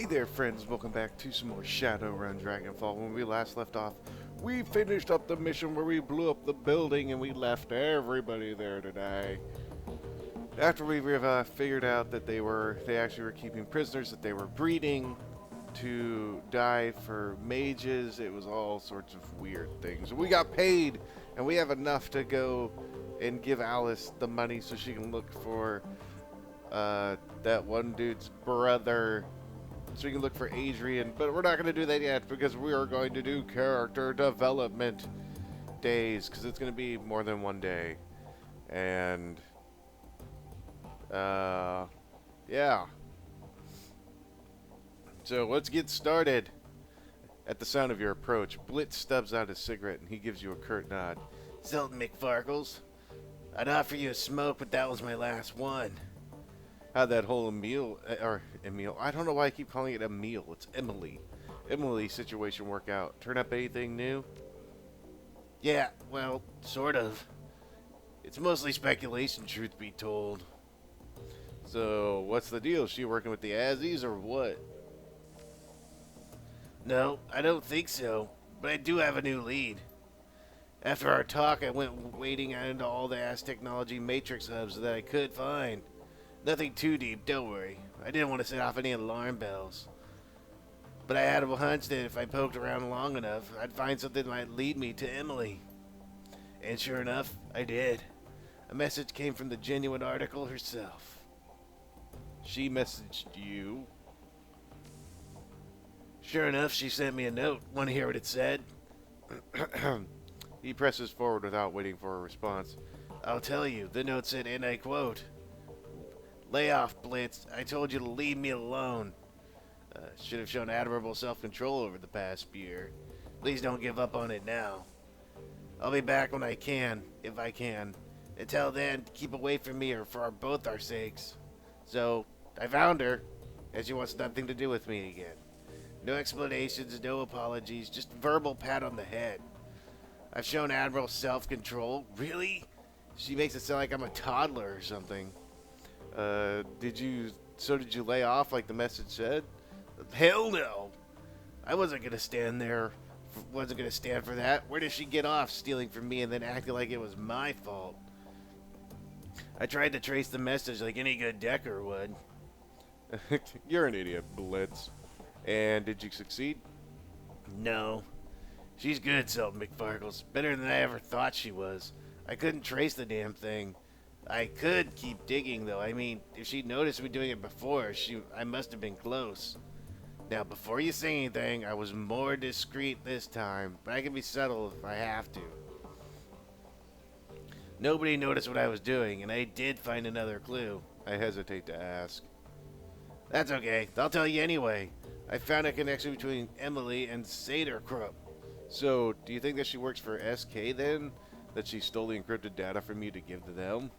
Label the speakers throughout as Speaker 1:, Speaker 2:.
Speaker 1: there, friends. Welcome back to some more Shadowrun Dragonfall. When we last left off, we finished up the mission where we blew up the building and we left everybody there to die. After we figured out that they actually were keeping prisoners, that they were breeding to die for mages, it was all sorts of weird things. We got paid, and we have enough to go and give Alice the money so she can look for that one dude's brother, so we can look for Adrian. But we're not going to do that yet because we are going to do character development days, because it's going to be more than one day. And yeah, so let's get started. At the sound of your approach, Blitz stubs out his cigarette and he gives you a curt nod.
Speaker 2: Sultan McFarkles, I'd offer you a smoke, but that was my last one.
Speaker 1: How'd that whole Emile, I don't know why I keep calling it Emile, it's Emily situation work out? Turn up anything new?
Speaker 2: Yeah, well, sort of. It's mostly speculation, truth be told.
Speaker 1: So, what's the deal? Is she working with the Azzies or what?
Speaker 2: No, I don't think so, but I do have a new lead. After our talk, I went wading into all the technology matrix hubs that I could find. Nothing too deep, don't worry. I didn't want to set off any alarm bells. But I had a hunch that if I poked around long enough, I'd find something that might lead me to Emily. And sure enough, I did. A message came from the genuine article herself.
Speaker 1: She messaged you?
Speaker 2: Sure enough, she sent me a note. Want to hear what it said?
Speaker 1: He presses forward without waiting for a response.
Speaker 2: I'll tell you. The note said, and I quote, "Lay off, Blitz. I told you to leave me alone. Should have shown admirable self-control over the past year. Please don't give up on it now. I'll be back when I can, if I can. Until then, keep away from me or for both our sakes." So, I found her, and she wants nothing to do with me again. No explanations, no apologies, just verbal pat on the head. I've shown admirable self-control. Really? She makes it sound like I'm a toddler or something.
Speaker 1: Did you lay off like the message said?
Speaker 2: Hell no. I wasn't going to stand for that. Where did she get off stealing from me and then acting like it was my fault? I tried to trace the message like any good decker would.
Speaker 1: You're an idiot, Blitz. And did you succeed?
Speaker 2: No. She's good, Sultan McFarkles. Better than I ever thought she was. I couldn't trace the damn thing. I could keep digging, though. I mean, if she'd noticed me doing it before, I must have been close. Now, before you say anything, I was more discreet this time, but I can be subtle if I have to. Nobody noticed what I was doing, and I did find another clue.
Speaker 1: I hesitate to ask.
Speaker 2: That's okay. I'll tell you anyway. I found a connection between Emily and Saderkrupp.
Speaker 1: So, do you think that she works for SK then? That she stole the encrypted data from you to give to them?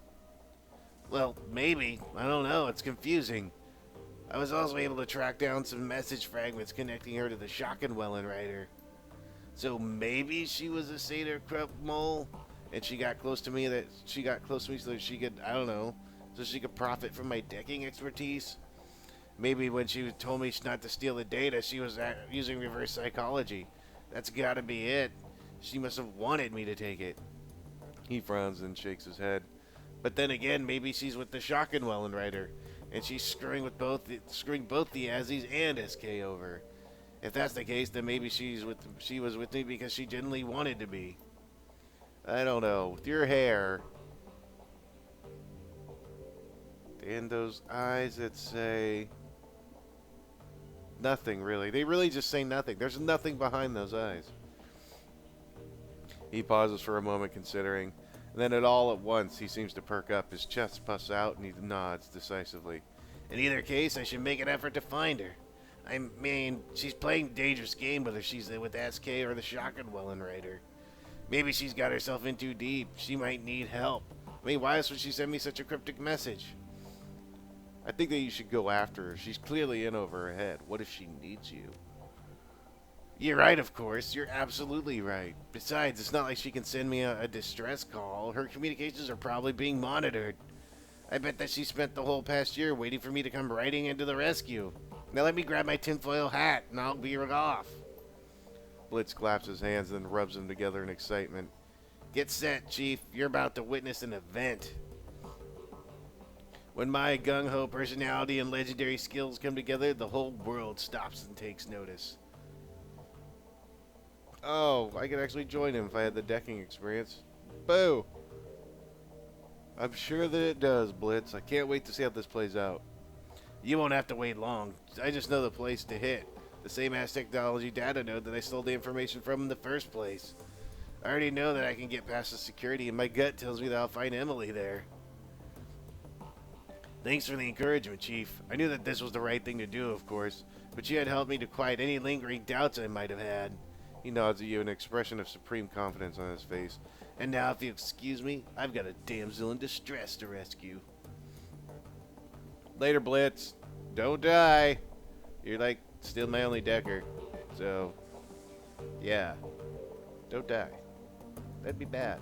Speaker 2: Well, maybe. I don't know. It's confusing. I was also able to track down some message fragments connecting her to the Schockenwellen writer. So maybe she was a Saderkrupp mole, and she got close to me so that she could, I don't know, so she could profit from my decking expertise. Maybe when she told me not to steal the data, she was using reverse psychology. That's gotta be it. She must have wanted me to take it.
Speaker 1: He frowns and shakes his head.
Speaker 2: But then again, maybe she's with the Schockenwellen writer, and she's screwing both the Azzies and SK over. If that's the case, then maybe she was with me because she genuinely wanted to be.
Speaker 1: I don't know. With your hair and those eyes that say nothing, really. They really just say nothing. There's nothing behind those eyes. He pauses for a moment, considering. And then all at once, he seems to perk up. His chest puffs out, and he nods decisively.
Speaker 2: In either case, I should make an effort to find her. I mean, she's playing a dangerous game, whether she's with SK or the Schockenwellen writer. Maybe she's got herself in too deep. She might need help. I mean, why else would she send me such a cryptic message?
Speaker 1: I think that you should go after her. She's clearly in over her head. What if she needs you?
Speaker 2: You're right, of course. You're absolutely right. Besides, it's not like she can send me a distress call. Her communications are probably being monitored. I bet that she spent the whole past year waiting for me to come riding into the rescue. Now let me grab my tinfoil hat and I'll be off.
Speaker 1: Blitz claps his hands and then rubs them together in excitement.
Speaker 2: Get set, Chief. You're about to witness an event. When my gung-ho personality and legendary skills come together, the whole world stops and takes notice.
Speaker 1: Oh, I could actually join him if I had the decking experience. Boo! I'm sure that it does, Blitz. I can't wait to see how this plays out.
Speaker 2: You won't have to wait long. I just know the place to hit. The same as technology data node that I stole the information from in the first place. I already know that I can get past the security, and my gut tells me that I'll find Emily there. Thanks for the encouragement, Chief. I knew that this was the right thing to do, of course, but you had helped me to quiet any lingering doubts I might have had.
Speaker 1: He nods at you, an expression of supreme confidence on his face.
Speaker 2: And now, if you excuse me, I've got a damsel in distress to rescue.
Speaker 1: Later, Blitz. Don't die. You're like still my only decker. So, yeah. Don't die. That'd be bad.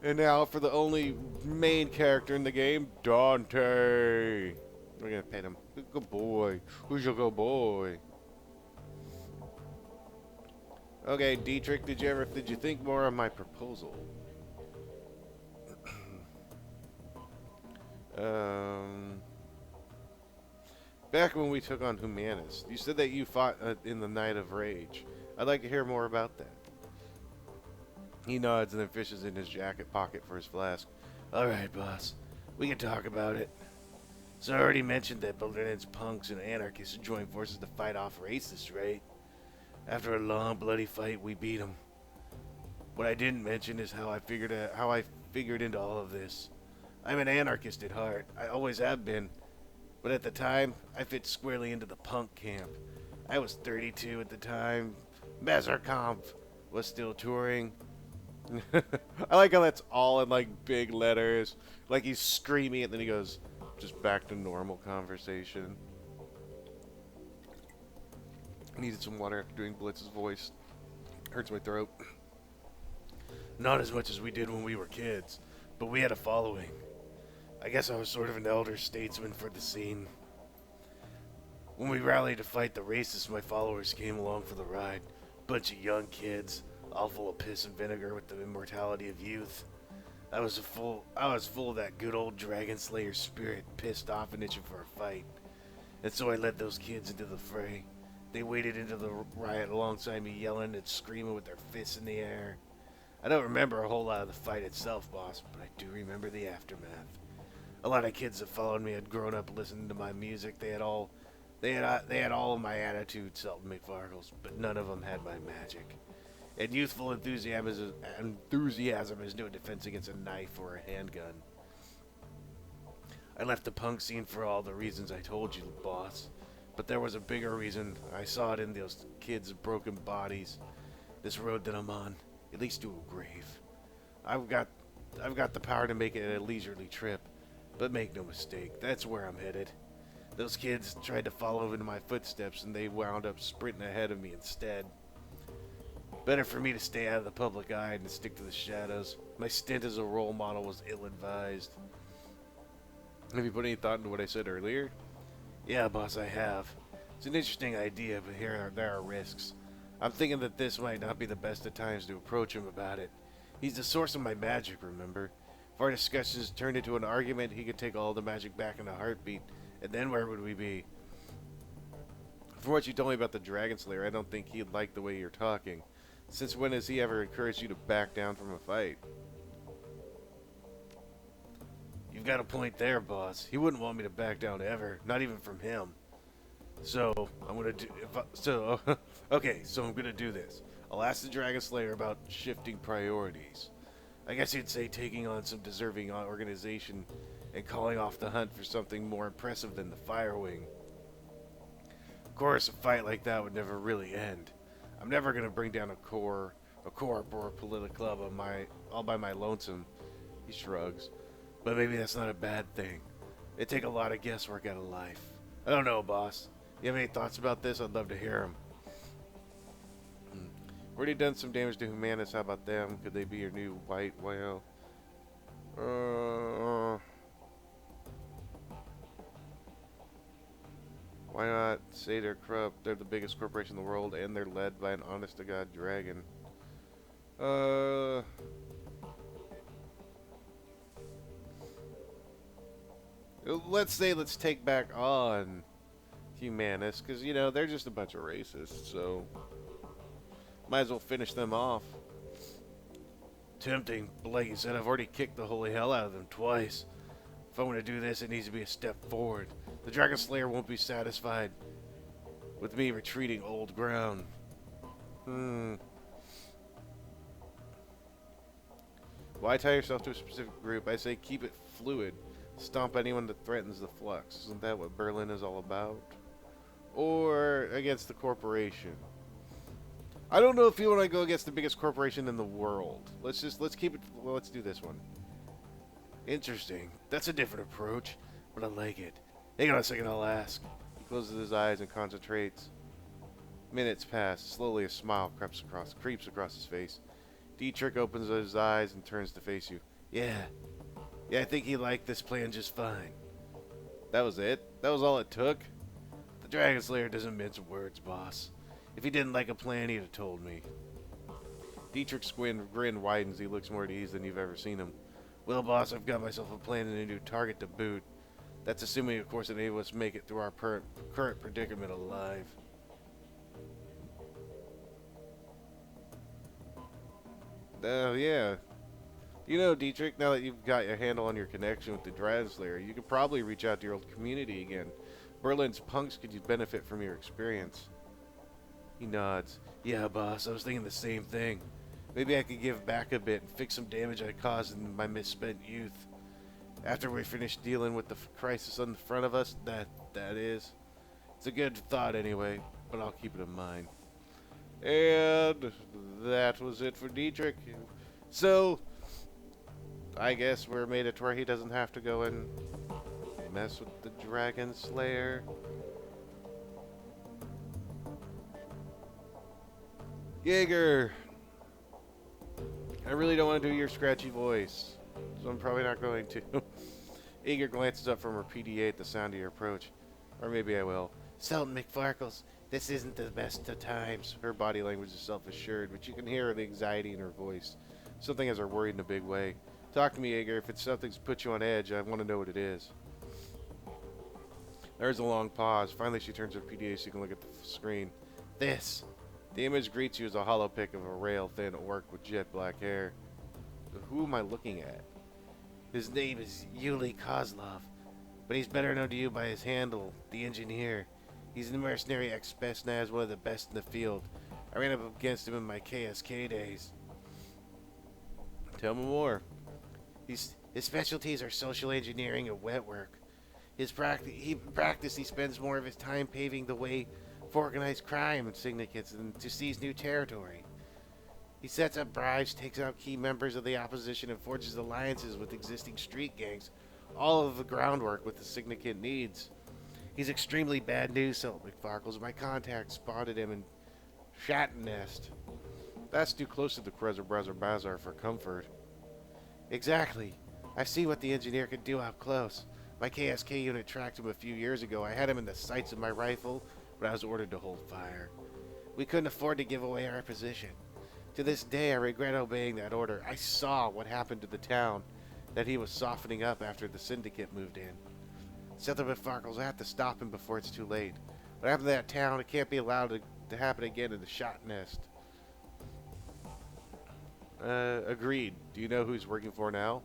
Speaker 1: And now for the only main character in the game, Dante. We're gonna pet him. Good boy. Who's your good boy? Okay, Dietrich, did you think more of my proposal? Back when we took on Humanus, you said that you fought in the Night of Rage. I'd like to hear more about that. He nods and then fishes in his jacket pocket for his flask.
Speaker 2: Alright, boss. We can talk about it. So I already mentioned that Berlin's punks and anarchists joined forces to fight off racists, right? After a long, bloody fight, we beat them. What I didn't mention is how I figured into all of this. I'm an anarchist at heart. I always have been. But at the time, I fit squarely into the punk camp. I was 32 at the time. Messerkampf was still touring.
Speaker 1: I like how that's all in like big letters. Like he's screaming and then he goes, just back to normal conversation. I needed some water after doing Blitz's voice. Hurts my throat.
Speaker 2: Not as much as we did when we were kids, but we had a following. I guess I was sort of an elder statesman for the scene. When we rallied to fight the racists, my followers came along for the ride. Bunch of young kids, all full of piss and vinegar with the immortality of youth. I was full of that good old Dragon Slayer spirit, pissed off and itching for a fight. And so I led those kids into the fray. They waded into the riot alongside me, yelling and screaming with their fists in the air. I don't remember a whole lot of the fight itself, boss, but I do remember the aftermath. A lot of kids that followed me had grown up listening to my music. They had all of my attitude, Selton McFargles, but none of them had my magic. And youthful enthusiasm is no defense against a knife or a handgun. I left the punk scene for all the reasons I told you, boss. But there was a bigger reason. I saw it in those kids' broken bodies. This road that I'm on, it leads to a grave. I've got the power to make it a leisurely trip. But make no mistake, that's where I'm headed. Those kids tried to follow in my footsteps and they wound up sprinting ahead of me instead. Better for me to stay out of the public eye and stick to the shadows. My stint as a role model was ill-advised.
Speaker 1: Have you put any thought into what I said earlier?
Speaker 2: Yeah, boss, I have. It's an interesting idea, but there are risks. I'm thinking that this might not be the best of times to approach him about it. He's the source of my magic, remember? If our discussions turned into an argument, he could take all the magic back in a heartbeat, and then where would we be?
Speaker 1: From what you told me about the Dragon Slayer, I don't think he'd like the way you're talking. Since when has he ever encouraged you to back down from a fight?
Speaker 2: You've got a point there, boss. He wouldn't want me to back down ever, not even from him. So I'm gonna do this. I'll ask the Dragon Slayer about shifting priorities. I guess you'd say taking on some deserving organization and calling off the hunt for something more impressive than the Firewing. Of course, a fight like that would never really end. I'm never gonna bring down a corp or a political club all by my lonesome. He shrugs. But maybe that's not a bad thing. It'd take a lot of guesswork out of life. I don't know, boss. You have any thoughts about this? I'd love to hear them.
Speaker 1: Already done some damage to Humanus. How about them? Could they be your new white whale? Why not say they're corrupt? They're the biggest corporation in the world, and they're led by an honest-to-God dragon. Let's take back on Humanus, because, you know, they're just a bunch of racists, so might as well finish them off.
Speaker 2: Tempting, but like you said, I've already kicked the holy hell out of them twice. If I want to do this, it needs to be a step forward. The Dragon Slayer won't be satisfied with me retreating old ground.
Speaker 1: Why tie yourself to a specific group? I say keep it fluid. Stomp anyone that threatens the flux. Isn't that what Berlin is all about? Or against the corporation? I don't know if you want to go against the biggest corporation in the world. Let's keep it. Well, let's do this one.
Speaker 2: Interesting. That's a different approach, but I like it. Hang on a second, I'll ask.
Speaker 1: He closes his eyes and concentrates. Minutes pass. Slowly, a smile creeps across his face. Dietrich opens his eyes and turns to face you.
Speaker 2: Yeah, I think he liked this plan just fine.
Speaker 1: That was it? That was all it took?
Speaker 2: The Dragon Slayer doesn't mince words, boss. If he didn't like a plan, he'd have told me.
Speaker 1: Dietrich's grin widens. He looks more at ease than you've ever seen him.
Speaker 2: Well, boss, I've got myself a plan and a new target to boot. That's assuming, of course, that any of us make it through our current predicament alive.
Speaker 1: Yeah. You know, Dietrich, now that you've got your handle on your connection with the Dragon Slayer, you could probably reach out to your old community again. Berlin's punks could benefit from your experience. He nods.
Speaker 2: Yeah, boss, I was thinking the same thing. Maybe I could give back a bit and fix some damage I caused in my misspent youth. After we finish dealing with the crisis in front of us, that is. It's a good thought anyway, but I'll keep it in mind.
Speaker 1: And that was it for Dietrich. So, I guess we're made it to where he doesn't have to go and mess with the Dragon Slayer. Jaeger! I really don't want to do your scratchy voice, so I'm probably not going to. Eiger glances up from her PDA at the sound of your approach. Or maybe I will.
Speaker 2: Sultan McFarkles, this isn't the best of times.
Speaker 1: Her body language is self-assured, but you can hear the anxiety in her voice. Something has her worried in a big way. Talk to me, Eiger. If it's something's put you on edge, I want to know what it is. There's a long pause. Finally, she turns her PDA so you can look at the screen.
Speaker 2: This.
Speaker 1: The image greets you as a hollow pic of a rail-thin orc with jet black hair. Who am I looking at?
Speaker 2: His name is Yuli Kozlov, but he's better known to you by his handle, the Engineer. He's a mercenary ex-Spetsnaz, one of the best in the field. I ran up against him in my KSK days.
Speaker 1: Tell me more.
Speaker 2: His specialties are social engineering and wet work. He spends more of his time paving the way for organized crime and syndicates and to seize new territory. He sets up bribes, takes out key members of the opposition, and forges alliances with existing street gangs. All of the groundwork with the syndicate needs. He's extremely bad news, Sultan McFarkles. My contact spotted him in Shatnest.
Speaker 1: That's too close to the Krezer Bazaar for comfort.
Speaker 2: Exactly. I've seen what the Engineer can do up close. My KSK unit tracked him a few years ago. I had him in the sights of my rifle, but I was ordered to hold fire. We couldn't afford to give away our position. To this day, I regret obeying that order. I saw what happened to the town that he was softening up after the syndicate moved in. Sultan McFarkles, I have to stop him before it's too late. What happened to that town, it can't be allowed to happen again in the shot nest.
Speaker 1: Agreed. Do you know who he's working for now?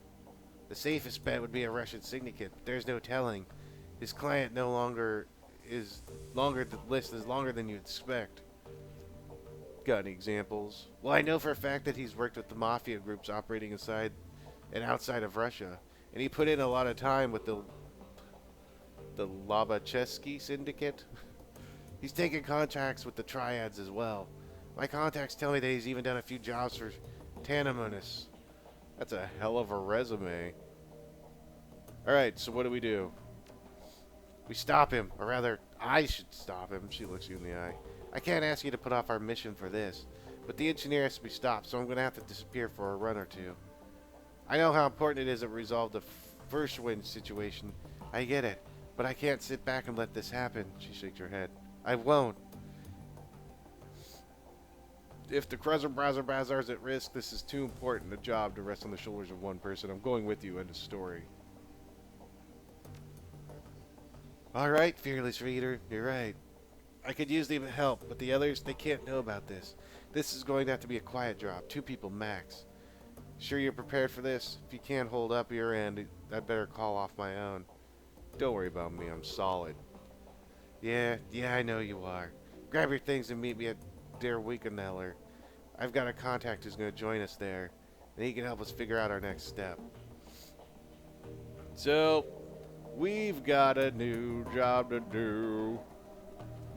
Speaker 2: The safest bet would be a Russian syndicate, but there's no telling. His client no longer is longer. The list is longer than you'd expect.
Speaker 1: Got any examples?
Speaker 2: Well, I know for a fact that he's worked with the mafia groups operating inside and outside of Russia, and he put in a lot of time with the Lobacheski syndicate. He's taken contracts with the triads as well. My contacts tell me that he's even done a few jobs for Tanamunus.
Speaker 1: That's a hell of a resume. Alright, so what do?
Speaker 2: We stop him, or rather, I should stop him. She looks you in the eye. I can't ask you to put off our mission for this, but the Engineer has to be stopped, so I'm going to have to disappear for a run or two. I know how important it is that we resolve the first win situation. I get it,
Speaker 1: But I can't sit back and let this happen. She shakes her head. I won't. If the Kruzzer Bazaar is at risk, this is too important a job to rest on the shoulders of one person. I'm going with you. End of story. Alright, fearless reader. You're right. I could use the help, but the others, they can't know about this. This is going to have to be a quiet job. 2 people max. Sure you're prepared for this? If you can't hold up your end, I'd better call off my own. Don't worry about me. I'm solid. Yeah, I know you are. Grab your things and meet me at Der Weekeneller. I've got a contact who's going to join us there, and he can help us figure out our next step. So, we've got a new job to do.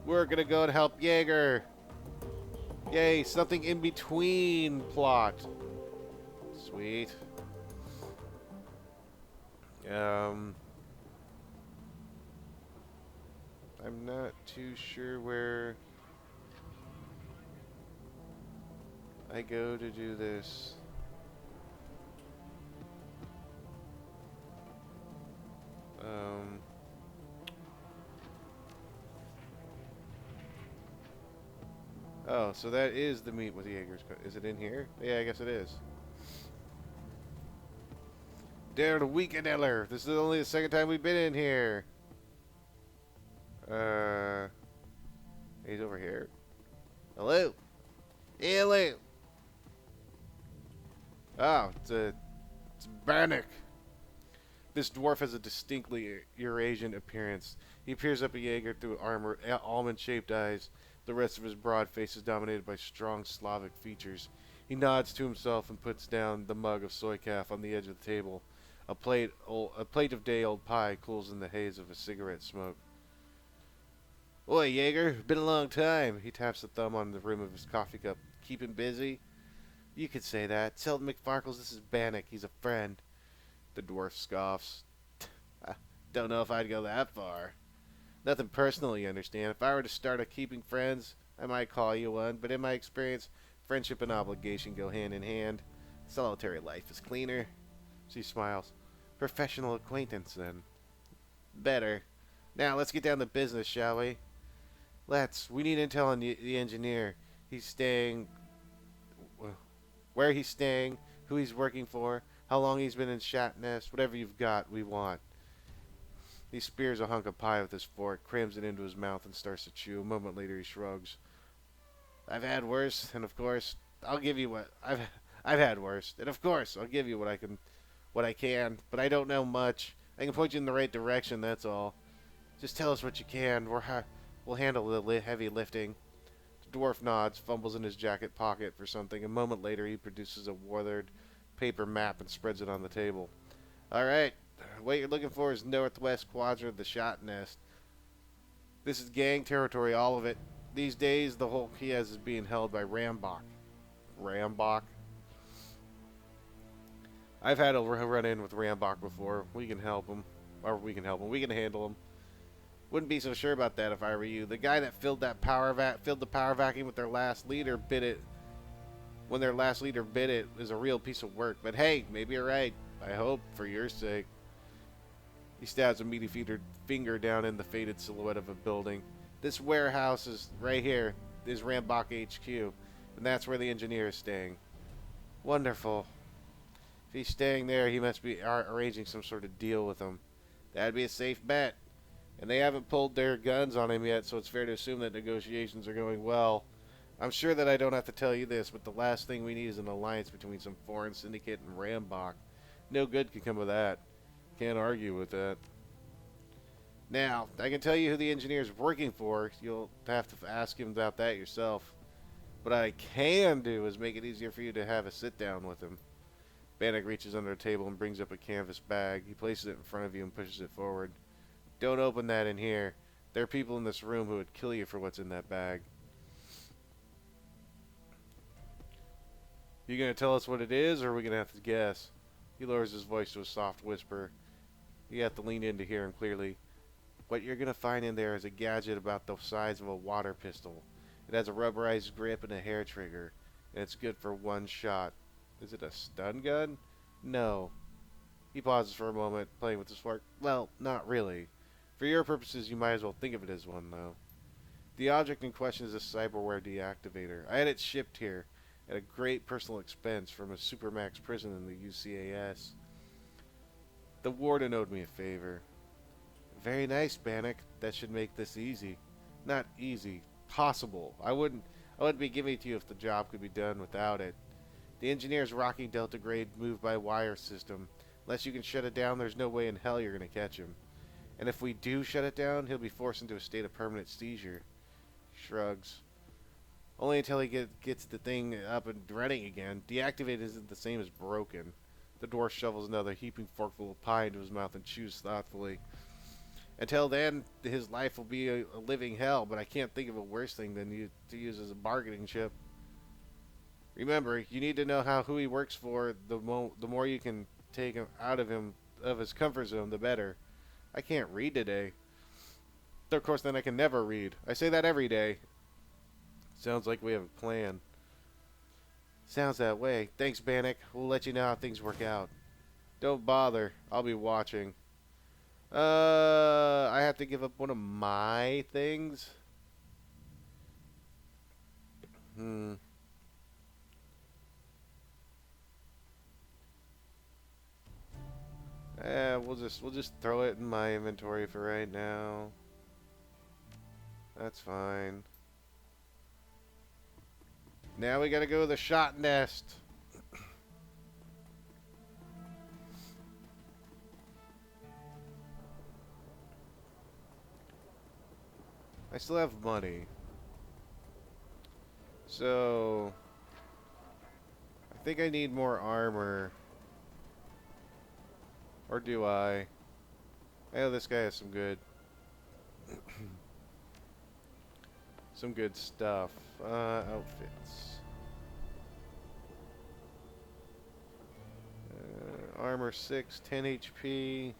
Speaker 1: We're going to go and help Jaeger. Yay, something in between plot. Sweet. I'm not too sure where I go to do this. Oh, so that is the meet with the Eiger's. Is it in here? Yeah, I guess it is. Der Weekeneller. This is only the second time we've been in here. He's over here. Hello. Hello. Oh, it's Bannock. This dwarf has a distinctly Eurasian appearance. He peers up at Jaeger through almond-shaped eyes. The rest of his broad face is dominated by strong Slavic features. He nods to himself and puts down the mug of soy calf on the edge of the table. A plate of day-old pie cools in the haze of a cigarette smoke. Oi, Jaeger, been a long time. He taps the thumb on the rim of his coffee cup. Keeping busy? You could say that. Tell McFarkles this is Bannock. He's a friend. The dwarf scoffs. Don't know if I'd go that far. Nothing personal, you understand. If I were to start a keeping friends, I might call you one, but in my experience, friendship and obligation go hand in hand. Solitary life is cleaner. She smiles. Professional acquaintance, then. Better. Now, let's get down to business, shall we? Let's. We need intel on the engineer. He's staying... Where he's staying, who he's working for, how long he's been in Shatnest, whatever you've got, we want. He spears a hunk of pie with his fork, crams it into his mouth, and starts to chew. A moment later, he shrugs. I've had worse, and of course, I'll give you what I've had worse, and of course, I'll give you what I can. But I don't know much. I can point you in the right direction. That's all. Just tell us what you can. We'll handle the heavy lifting. The dwarf nods, fumbles in his jacket pocket for something. A moment later, he produces a weathered paper map and spreads it on the table. All right. What you're looking for is northwest quadrant of the shot nest. This is gang territory, all of it. These days, the whole Kiez is being held by Rambach. Rambach? I've had a run-in with Rambach before. We can help him. We can handle him. Wouldn't be so sure about that if I were you. The guy that filled the power vacuum with their last leader when their last leader bid it is a real piece of work. But hey, maybe you're right. I hope, for your sake. He stabs a meaty finger down in the faded silhouette of a building. This warehouse is right here. Is Rambach HQ, and that's where the engineer is staying. Wonderful. If he's staying there, he must be arranging some sort of deal with him. That'd be a safe bet. And they haven't pulled their guns on him yet, so it's fair to assume that negotiations are going well. I'm sure that I don't have to tell you this, but the last thing we need is an alliance between some foreign syndicate and Rambach. No good can come of that. Can't argue with that. Now, I can tell you who the engineer is working for. You'll have to ask him about that yourself. What I can do is make it easier for you to have a sit-down with him. Bannock reaches under a table and brings up a canvas bag. He places it in front of you and pushes it forward. Don't open that in here. There are people in this room who would kill you for what's in that bag. You gonna tell us what it is, or are we gonna have to guess? He lowers his voice to a soft whisper. You have to lean in to hear him clearly. What you're gonna find in there is a gadget about the size of a water pistol. It has a rubberized grip and a hair trigger, and it's good for one shot. Is it a stun gun? No. He pauses for a moment, playing with his fork. Well, not really. For your purposes, you might as well think of it as one, though. The object in question is a cyberware deactivator. I had it shipped here at a great personal expense from a supermax prison in the UCAS. The warden owed me a favor. Very nice, Bannock. That should make this easy. Not easy. Possible. I wouldn't be giving it to you if the job could be done without it. The engineer's rocking Delta Grade moved by wire system. Unless you can shut it down, there's no way in hell you're going to catch him. And if we do shut it down, he'll be forced into a state of permanent seizure. Shrugs. Only until he gets the thing up and running again. Deactivated isn't the same as broken. The dwarf shovels another heaping forkful of pie into his mouth and chews thoughtfully. Until then, his life will be a living hell, but I can't think of a worse thing than to use as a bargaining chip. Remember, you need to know who he works for. The more you can take him out of his comfort zone, the better. I can't read today. Of course, then I can never read. I say that every day. Sounds like we have a plan. Sounds that way. Thanks, Bannock. We'll let you know how things work out. Don't bother. I'll be watching. I have to give up one of my things. We'll just throw it in my inventory for right now. That's fine. Now we gotta go to the shot nest. I still have money. So I think I need more armor. Or do I? I know this guy has some good some good stuff. Outfits. Armor 6, 10 HP.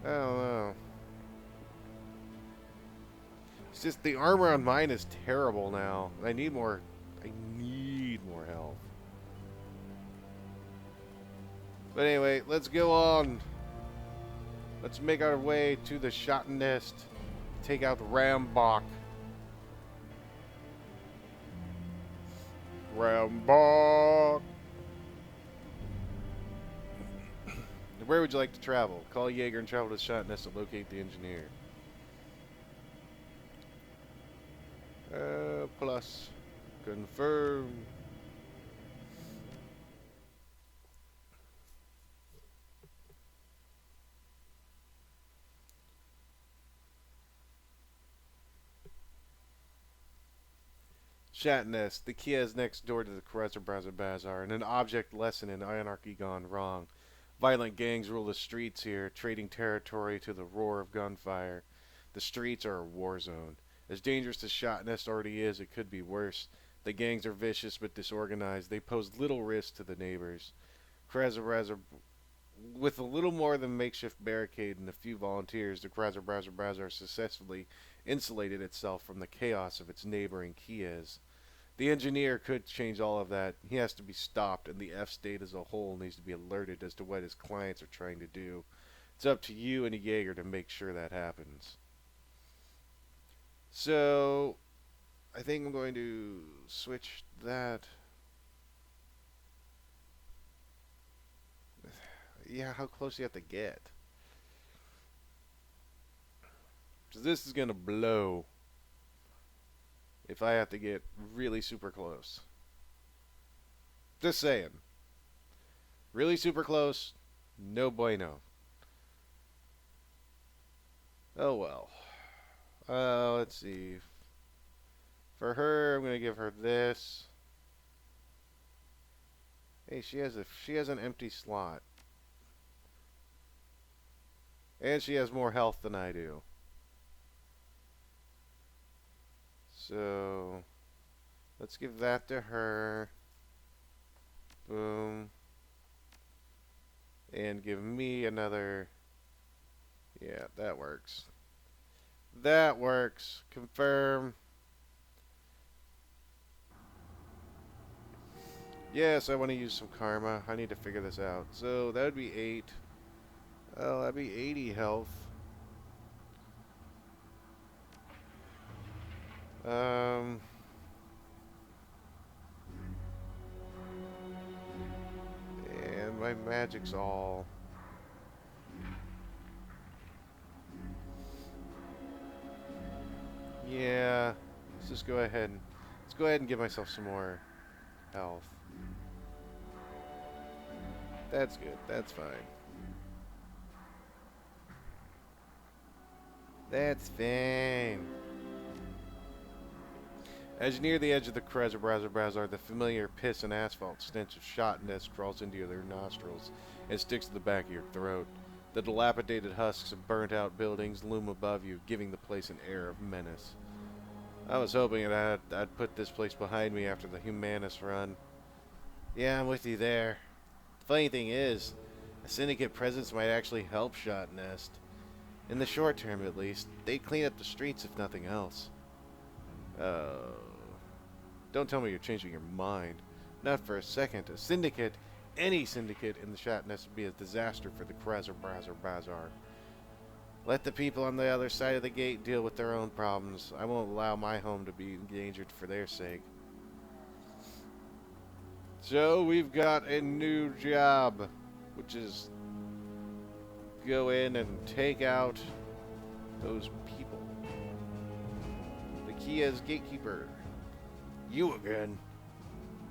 Speaker 1: I don't know. It's just the armor on mine is terrible now. I need more health. But anyway, let's go on. Let's make our way to the shot nest. Take out Rambach. Rambach. Where would you like to travel? Call Jaeger and travel to the shot nest to locate the engineer. Plus. Confirm. Shat Nest. The Kia is next door to the Carezza Browser Bazaar, and an object lesson in anarchy gone wrong. Violent gangs rule the streets here, trading territory to the roar of gunfire. The streets are a war zone. As dangerous as Shot Nest already is, it could be worse. The gangs are vicious but disorganized. They pose little risk to the neighbors. With a little more than makeshift barricade and a few volunteers, the Carezza Browser Bazaar successfully insulated itself from the chaos of its neighboring Kias. The engineer could change all of that. He has to be stopped, and the F state as a whole needs to be alerted as to what his clients are trying to do. It's up to you and Jaeger to make sure that happens. So, I think I'm going to switch that. Yeah, how close do you have to get? Because this is going to blow if I have to get really super close. Just saying. Really super close, no bueno. Oh well. Let's see. For her, I'm gonna give her this. Hey, she has an empty slot. And she has more health than I do. So, let's give that to her. Boom. And give me another. Yeah, that works. That works. Confirm. Yes, I want to use some karma. I need to figure this out. So that would be 8. Oh, that'd be 80 health. Um, and my magic's all. Yeah, let's just go ahead and give myself some more health. That's good. That's fine. That's fine. As you near the edge of the Krezzer, the familiar piss and asphalt stench of shot nest crawls into your nostrils and sticks to the back of your throat. The dilapidated husks of burnt-out buildings loom above you, giving the place an air of menace. I was hoping that I'd put this place behind me after the Humanus run. Yeah, I'm with you there. The funny thing is, a syndicate presence might actually help Shot Nest. In the short term, at least, they'd clean up the streets if nothing else. Oh. Don't tell me you're changing your mind. Not for a second. A syndicate, any syndicate in the Shot Nest would be a disaster for the Krezzer Bazaar. Let the people on the other side of the gate deal with their own problems. I won't allow my home to be endangered for their sake. So we've got a new job, which is go in and take out those people. The key is gatekeeper. You again?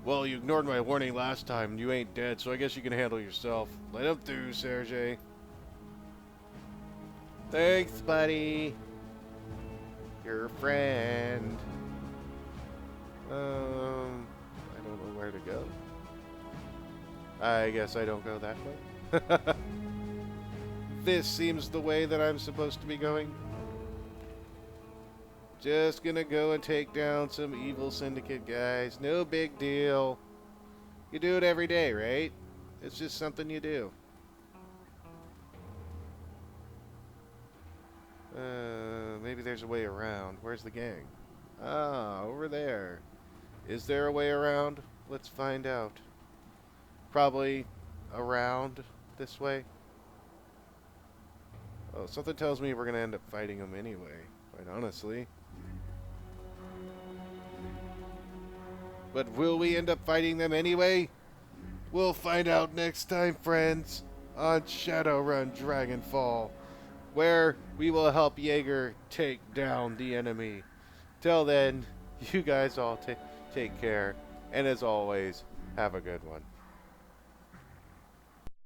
Speaker 1: Well, you ignored my warning last time. You ain't dead, so I guess you can handle yourself. Let him through, Sergey. Thanks, buddy. You're a friend. I don't know where to go. I guess I don't go that way. This seems the way that I'm supposed to be going. Just gonna go and take down some evil syndicate guys. No big deal. You do it every day, right? It's just something you do. Maybe there's a way around. Where's the gang? Ah, over there. Is there a way around? Let's find out. Probably around this way. Oh, something tells me we're gonna end up fighting them anyway, quite honestly. But will we end up fighting them anyway? We'll find out next time, friends, on Shadowrun Dragonfall, where we will help Eiger take down the enemy. Till then, you guys all take care, and as always, have a good one.